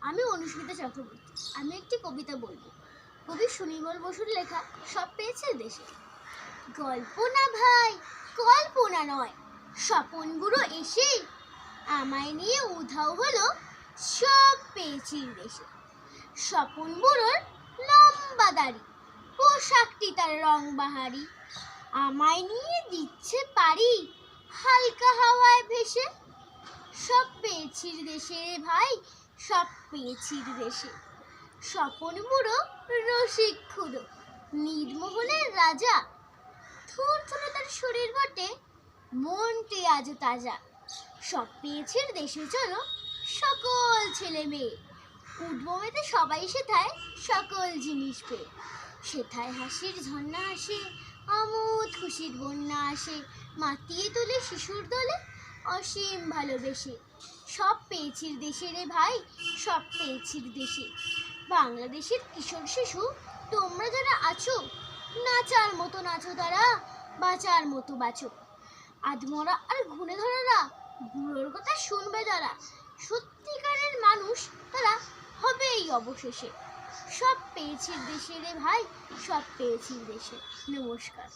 আমি অনুস্মিতা চক্রবর্তী। আমি একটি কবিতা বলবো। কবি সুনির্মল বসুর লেখা সব পেয়েছে দেশে। গল্প না ভাই, কল্পনা নয়, স্বপন বুড়ো এসে আমায় নিয়ে উধাও হলো সব পেয়েছি দেশে। স্বপন বুড়োর লম্বা দাড়ি, পোশাকটি তার রং বাহারি, আমায় নিয়ে দিচ্ছে পারি হালকা হাওয়ায় ভেসে। সব পেয়েছির দেশে রে ভাই, সব পেয়েছির দেশে। স্বপন বুড়ো রসিক খুড়ো, নীরমহলের রাজা, থুরথুরে তার শরীর বটে, মনটি আজ তাজা। সব পেয়েছির দেশে চলো সকল ছেলে মেয়ে, উঠবো মেতে সবাই সেথায় সকল জিনিস পেয়ে। সেথায় হাসির ঝর্ণা আসে, আমোদ খুশির বন্যা আসে, মাতিয়ে তোলে শিশুর দলে অসীম ভালোবেসে। সব পেয়েছির দেশে রে ভাই, সব পেয়েছির দেশে। বাংলাদেশের কিশোর শিশু তোমরা যারা আছো, নাচার মতো নাচো তারা, বাঁচার মতো বাঁচো। আধমরা আর ঘুণে ধরারা বুড়োর কথা শুনবে যারা, সত্যিকারের মানুষ তারা হবেই অবশেষে। সব পেয়েছির দেশে রে ভাই, সব পেয়েছির দেশে। নমস্কার।